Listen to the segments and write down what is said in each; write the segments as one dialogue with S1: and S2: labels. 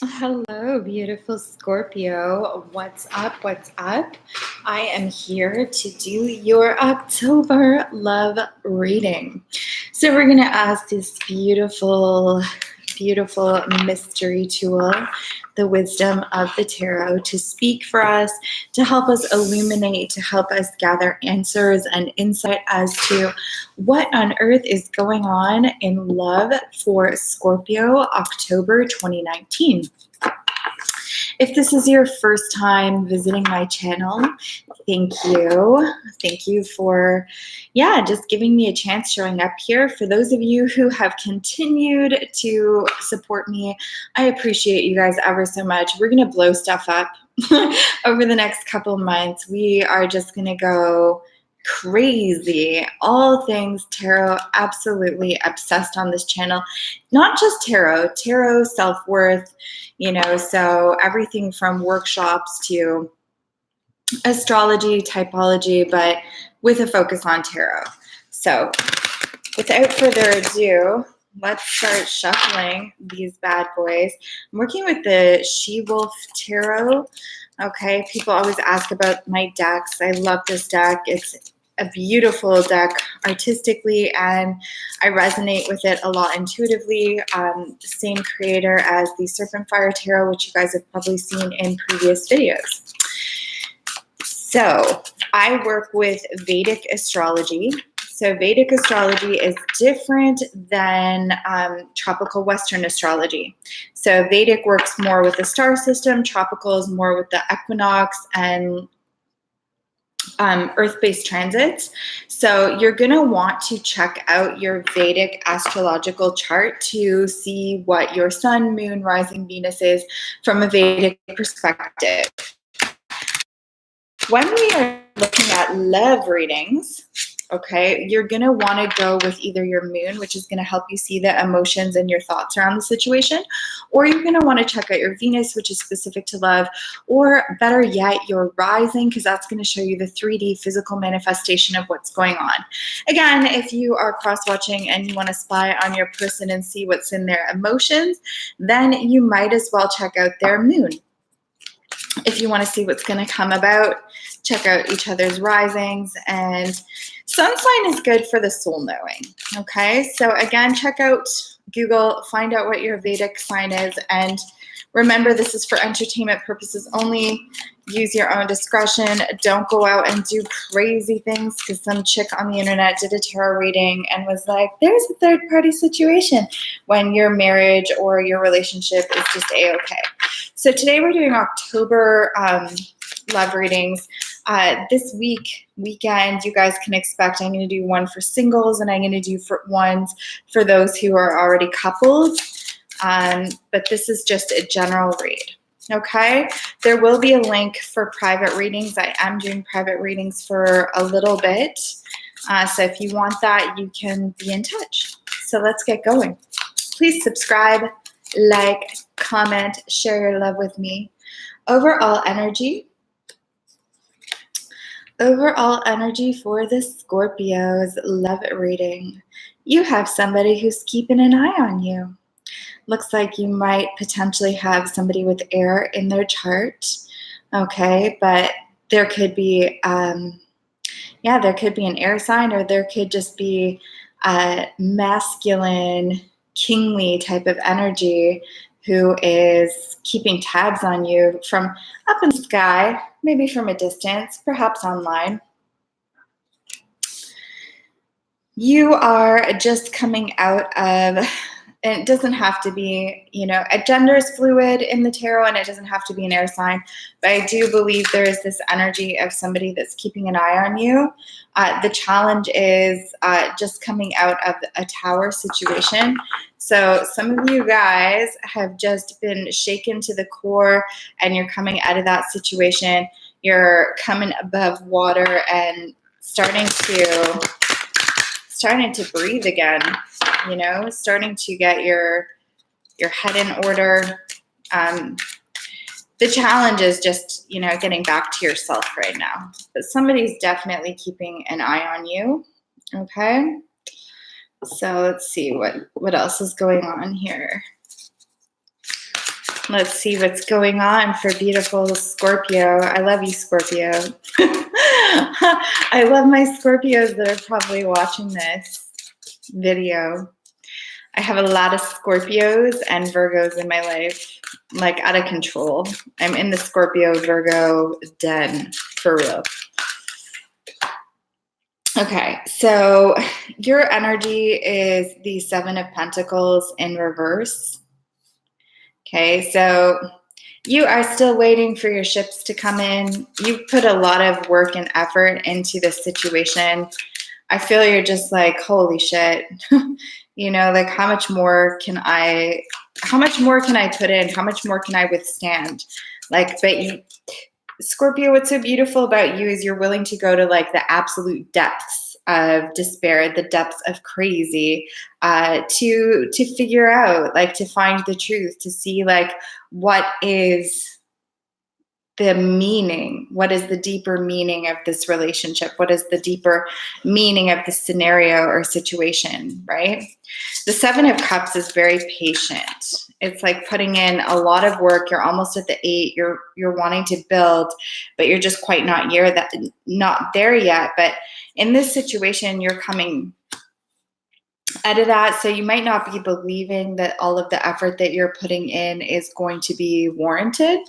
S1: Hello, beautiful Scorpio. What's up? What's up? I am here to do your October love reading. So, we're going to ask this beautiful mystery tool, the wisdom of the tarot, to speak for us, to help us illuminate, to help us gather answers and insight as to what on earth is going on in love for Scorpio October 2019. If this is your first time visiting my channel, thank you. Thank you for, just giving me a chance showing up here. For those of you who have continued to support me, I appreciate you guys ever so much. We're going to blow stuff up over the next couple months. We are just going to go crazy. All things tarot, absolutely obsessed on this channel. Not just tarot, self-worth, so everything from workshops to astrology, typology, but with a focus on tarot. So without further ado, let's start shuffling these bad boys. I'm working with the She-Wolf Tarot. Okay, people always ask about my decks. I love this deck. It's a beautiful deck artistically, and I resonate with it a lot intuitively. Same creator as the Serpent Fire Tarot, which you guys have probably seen in previous videos. So I work with Vedic astrology. So Vedic astrology is different than tropical Western astrology. So Vedic works more with the star system. Tropical is more with the equinox and earth-based transits. So you're going to want to check out your Vedic astrological chart to see what your sun, moon, rising Venus is from a Vedic perspective. When we are looking at love readings, okay, you're going to want to go with either your moon, which is going to help you see the emotions and your thoughts around the situation, or you're going to want to check out your Venus, which is specific to love, or better yet, your rising, because that's going to show you the 3D physical manifestation of what's going on. Again, if you are cross-watching and you want to spy on your person and see what's in their emotions, then you might as well check out their moon. If you want to see what's going to come about, check out each other's risings. And sun sign is good for the soul knowing. Okay, so again, check out Google, find out what your Vedic sign is, and remember, this is for entertainment purposes only. Use your own discretion. Don't go out and do crazy things, because some chick on the internet did a tarot reading and was like, there's a third-party situation, when your marriage or your relationship is just A-okay. So today we're doing October love readings. This weekend, you guys can expect I'm going to do one for singles, and I'm going to do ones for those who are already coupled. But this is just a general read. Okay, there will be a link for private readings. I am doing private readings for a little bit. So if you want that, you can be in touch. So let's get going. Please subscribe, like, comment, share your love with me. Overall energy for the Scorpios love reading. You have somebody who's keeping an eye on you. Looks like you might potentially have somebody with air in their chart. Okay, but there could be, there could be an air sign, or there could just be a masculine, kingly type of energy who is keeping tabs on you from up in the sky, maybe from a distance, perhaps online. You are just coming out of, and it doesn't have to be, a gender is fluid in the tarot, and it doesn't have to be an air sign, but I do believe there is this energy of somebody that's keeping an eye on you. The challenge is just coming out of a tower situation. So some of you guys have just been shaken to the core, and you're coming out of that situation. You're coming above water and starting to breathe again, starting to get your head in order. The challenge is just, getting back to yourself right now. But somebody's definitely keeping an eye on you, okay? So let's see what else is going on here. Let's see what's going on for beautiful Scorpio. I love you, Scorpio. I love my Scorpios that are probably watching this video. I have a lot of Scorpios and Virgos in my life, like out of control. I'm in the Scorpio Virgo den, for real. Okay, so your energy is the Seven of Pentacles in reverse. Okay, so you are still waiting for your ships to come in. You put a lot of work and effort into this situation. I feel you're just like, holy shit. You know, like how much more can I put in? How much more can I withstand? Like, but Scorpio, what's so beautiful about you is you're willing to go to like the absolute depths of despair, the depths of crazy, to figure out, like to find the truth, to see like what is the meaning, what is the deeper meaning of this relationship, what is the deeper meaning of the scenario or situation, right? The Seven of Cups is very patient. It's like putting in a lot of work. You're almost at the 8. You're wanting to build, but you're just quite not there yet. But in this situation, you're coming out of that. So you might not be believing that all of the effort that you're putting in is going to be warranted.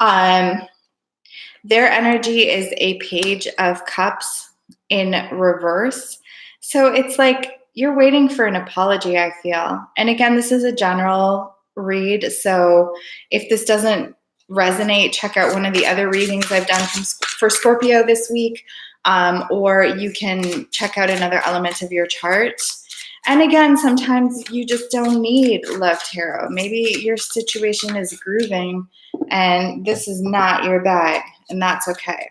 S1: Their energy is a Page of Cups in reverse. So it's like you're waiting for an apology, I feel. And again, this is a general read. So if this doesn't resonate, check out one of the other readings I've done for Scorpio this week. Or you can check out another element of your chart. And again, sometimes you just don't need love tarot. Maybe your situation is grooving and this is not your bag, and that's okay.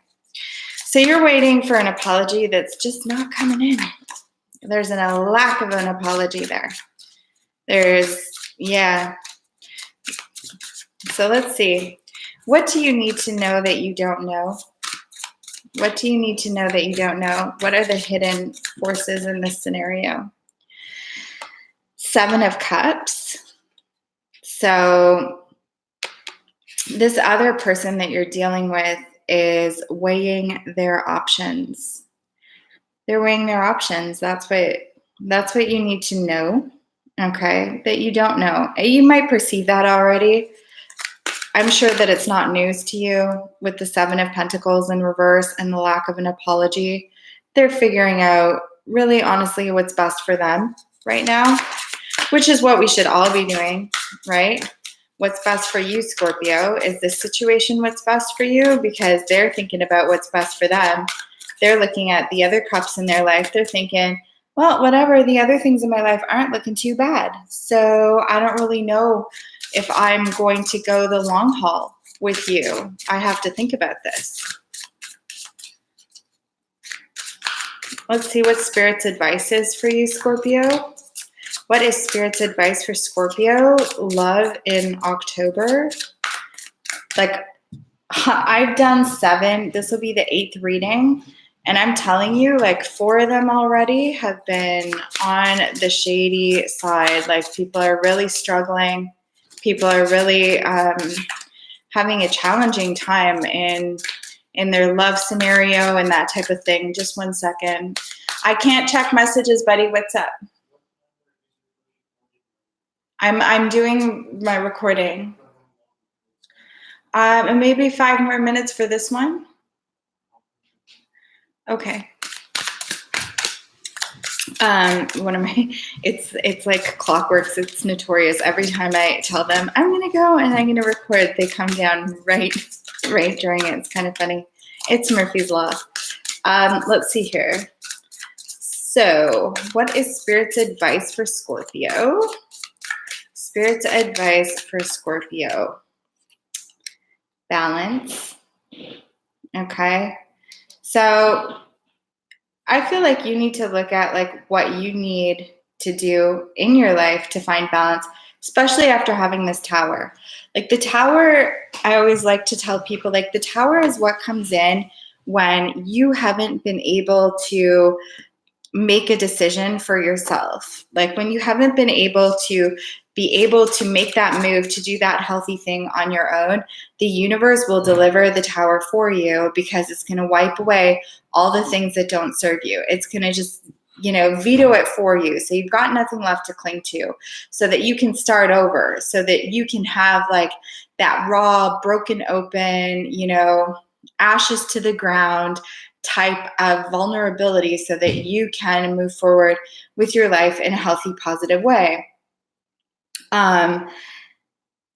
S1: So you're waiting for an apology that's just not coming in. There's a lack of an apology there. Yeah. So let's see. What do you need to know that you don't know? What do you need to know that you don't know? What are the hidden forces in this scenario? Seven of Cups. So this other person that you're dealing with is weighing their options. They're weighing their options. That's what you need to know, okay? That you don't know. You might perceive that already. I'm sure that it's not news to you with the Seven of Pentacles in reverse and the lack of an apology. They're figuring out really honestly what's best for them right now, which is what we should all be doing, right? What's best for you, Scorpio? Is this situation what's best for you? Because they're thinking about what's best for them. They're looking at the other cups in their life. They're thinking, well, whatever, the other things in my life aren't looking too bad. So I don't really know if I'm going to go the long haul with you. I have to think about this. Let's see what Spirit's advice is for you, Scorpio. What is Spirit's advice for Scorpio? Love in October. Like, I've done 7. This will be the 8th reading. And I'm telling you, like 4 of them already have been on the shady side. Like people are really struggling. People are really having a challenging time in their love scenario and that type of thing. Just one second. I can't check messages, buddy. What's up? I'm doing my recording. And maybe 5 more minutes for this one. Okay. It's like clockwork. It's notorious. Every time I tell them I'm gonna go and I'm gonna record, they come down right during it. It's kind of funny. It's Murphy's Law. Let's see here. So what is Spirit's advice for Scorpio? Spirit's advice for Scorpio. Balance. Okay. So I feel like you need to look at like what you need to do in your life to find balance, especially after having this tower. Like the tower, I always like to tell people, like the tower is what comes in when you haven't been able to make a decision for yourself. Like when you haven't been able to be able to make that move, to do that healthy thing on your own, the universe will deliver the tower for you, because it's going to wipe away all the things that don't serve you. It's going to just, veto it for you. So you've got nothing left to cling to, so that you can start over, so that you can have like that raw, broken open, ashes to the ground type of vulnerability, so that you can move forward with your life in a healthy, positive way.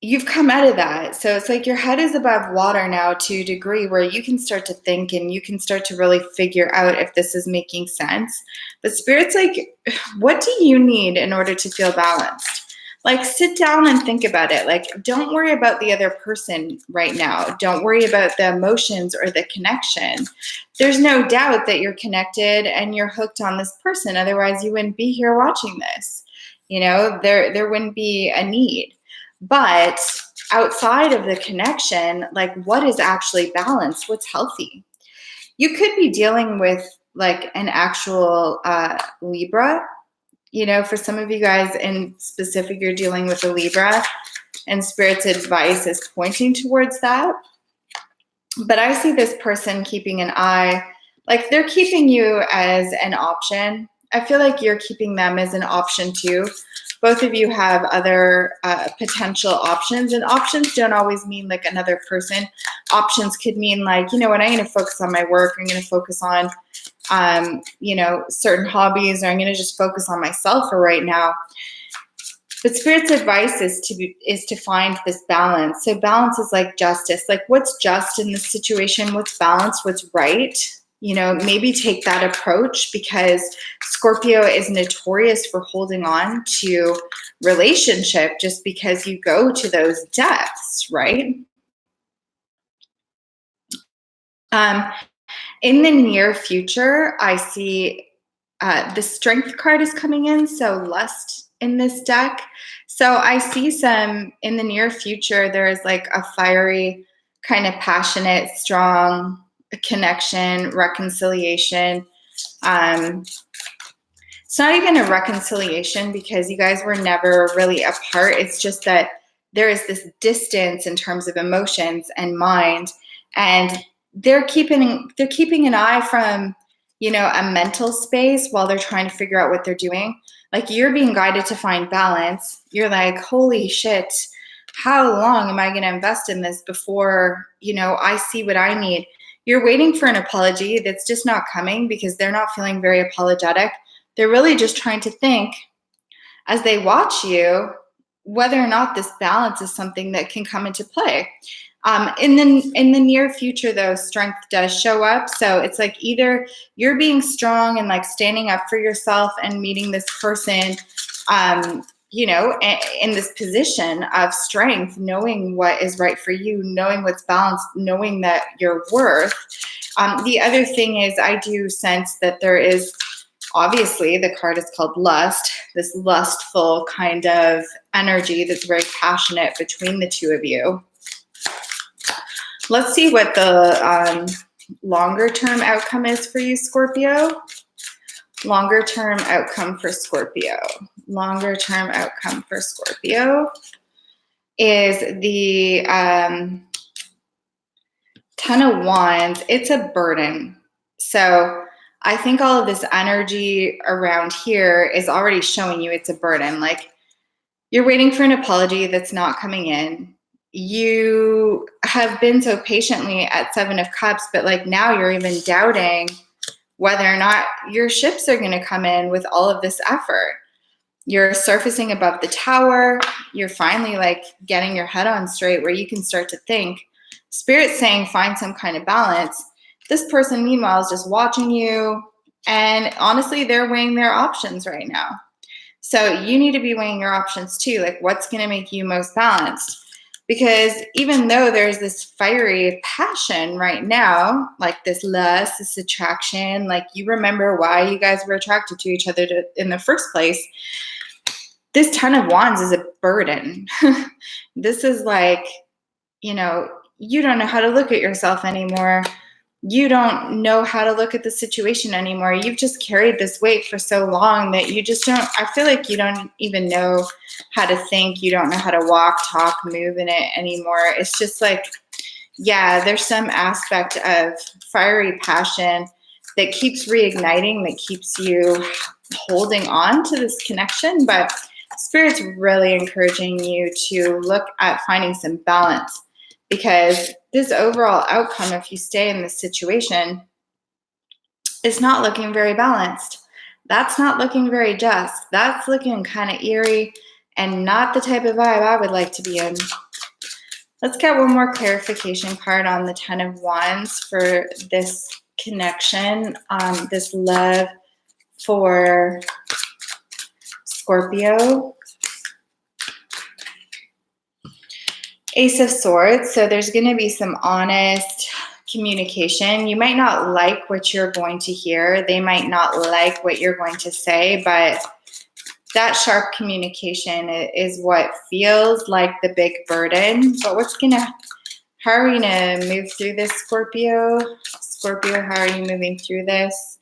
S1: You've come out of that. So it's like your head is above water now to a degree where you can start to think, and you can start to really figure out if this is making sense. But Spirit's like, what do you need in order to feel balanced? Like, sit down and think about it. Like, don't worry about the other person right now. Don't worry about the emotions or the connection. There's no doubt that you're connected and you're hooked on this person. Otherwise, you wouldn't be here watching this. There wouldn't be a need. But outside of the connection, like, what is actually balanced? What's healthy? You could be dealing with like an actual Libra. For some of you guys in specific, you're dealing with a Libra, and Spirit's advice is pointing towards that. But I see this person keeping an eye, like they're keeping you as an option. I feel like you're keeping them as an option too. Both of you have other potential options, and options don't always mean like another person. Options could mean like, I'm going to focus on my work. I'm going to focus on, certain hobbies, or I'm going to just focus on myself for right now. But Spirit's advice is to find this balance. So balance is like justice. Like, what's just in this situation? What's balanced? What's right? Maybe take that approach, because Scorpio is notorious for holding on to relationship just because you go to those depths, right? In the near future, I see the Strength card is coming in, so lust in this deck. So I see some, in the near future, there is like a fiery, kind of passionate, strong connection, reconciliation. It's not even a reconciliation, because you guys were never really apart. It's just that there is this distance in terms of emotions and mind, and they're keeping an eye from, a mental space while they're trying to figure out what they're doing. Like, you're being guided to find balance. You're like, holy shit, how long am I going to invest in this before, I see what I need? You're waiting for an apology that's just not coming, because they're not feeling very apologetic. They're really just trying to think, as they watch you, whether or not this balance is something that can come into play. In the near future, though, strength does show up. So it's like either you're being strong and like standing up for yourself and meeting this person, in this position of strength, knowing what is right for you, knowing what's balanced, knowing that you're worth. The other thing is, I do sense that there is, obviously, the card is called lust, this lustful kind of energy that's very passionate between the two of you. Let's see what the longer term outcome is for you, Scorpio. Longer term outcome for Scorpio. Longer term outcome for Scorpio is the Ten of Wands. It's a burden. So I think all of this energy around here is already showing you it's a burden. Like, you're waiting for an apology that's not coming in. You have been so patiently at Seven of Cups, but like now you're even doubting whether or not your ships are going to come in with all of this effort. You're surfacing above the tower. You're finally like getting your head on straight where you can start to think. Spirit's saying find some kind of balance. This person, meanwhile, is just watching you. And honestly, they're weighing their options right now. So you need to be weighing your options too. Like, what's going to make you most balanced? Because even though there's this fiery passion right now, like this lust, this attraction, like you remember why you guys were attracted to each other in the first place, this Ten of Wands is a burden. This is like, you don't know how to look at yourself anymore. you don't know how to look at the situation anymore. You've just carried this weight for so long that you just don't, I feel like you don't even know how to think. You don't know how to walk, talk, move in it anymore. It's just like, yeah, there's some aspect of fiery passion that keeps reigniting, that keeps you holding on to this connection. But Spirit's really encouraging you to look at finding some balance, because this overall outcome, if you stay in this situation, is not looking very balanced. That's not looking very just. That's looking kind of eerie and not the type of vibe I would like to be in. Let's get one more clarification card on the 10 of Wands for this connection, this love for Scorpio. Ace of Swords. So there's going to be some honest communication. You might not like what you're going to hear. They might not like what you're going to say, but that sharp communication is what feels like the big burden. But how are you going to move through this, Scorpio? Scorpio, how are you moving through this?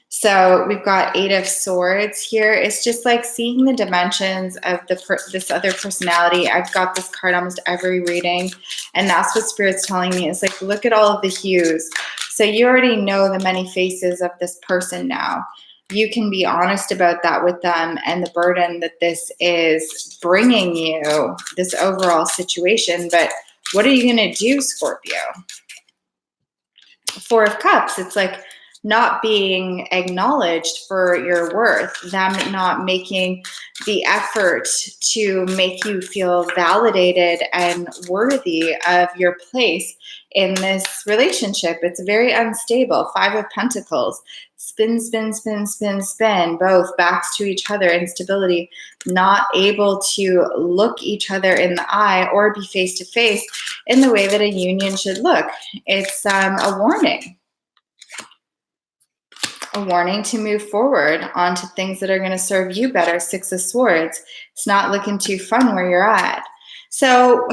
S1: So we've got 8 of Swords here. It's just like seeing the dimensions of this other personality. I've got this card almost every reading, and that's what Spirit's telling me. It's like, look at all of the hues. So you already know the many faces of this person now. You can be honest about that with them and the burden that this is bringing you, this overall situation. But what are you going to do, Scorpio? 4 of Cups. It's like not being acknowledged for your worth, them not making the effort to make you feel validated and worthy of your place in this relationship. It's very unstable. 5 of Pentacles. Spin, spin, spin, spin, spin. Both backs to each other. Instability. Not able to look each other in the eye or be face to face in the way that a union should look. It's a warning. A warning to move forward onto things that are going to serve you better. 6 of Swords. It's not looking too fun where you're at. So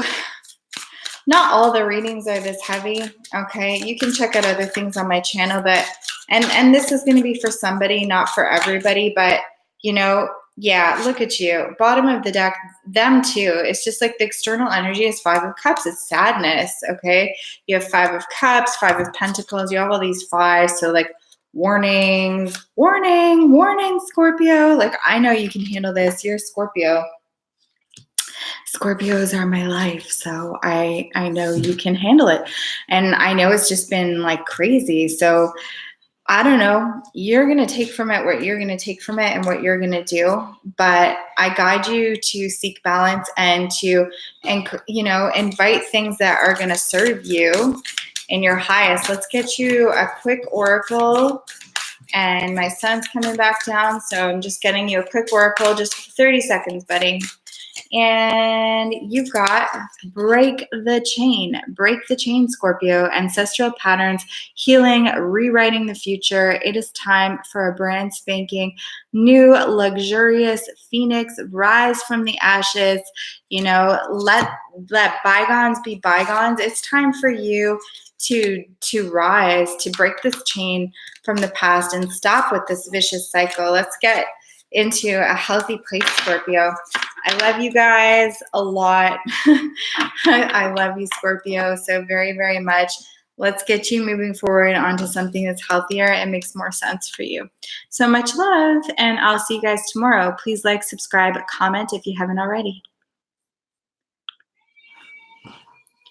S1: not all the readings are this heavy, okay? You can check out other things on my channel, but and this is going to be for somebody, not for everybody, but you know, yeah, look at you. Bottom of the deck, them too. It's just like the external energy is 5 of Cups. It's sadness, okay? You have 5 of Cups, 5 of Pentacles. You have all these 5s, so like warnings, warning, warning, Scorpio. Like, I know you can handle this. You're a Scorpio. Scorpios are my life, so I know you can handle it. And I know it's just been like crazy. So I don't know. You're going to take from it what you're going to take from it and what you're going to do. But I guide you to seek balance and to, you know, invite things that are going to serve you in your highest. Let's get you a quick oracle. And my sun's coming back down, so I'm just getting you a quick oracle, just 30 seconds, buddy. And you've got break the chain, Scorpio. Ancestral patterns, healing, rewriting the future. It is time for a brand spanking new luxurious phoenix, rise from the ashes. You know, let bygones be bygones. It's time for you to rise, to break this chain from the past and stop with this vicious cycle. Let's get into a healthy place, Scorpio. I love you guys a lot. I love you, Scorpio, so very, very much. Let's get you moving forward onto something that's healthier and makes more sense for you. So much love, and I'll see you guys tomorrow. Please like, subscribe, comment if you haven't already.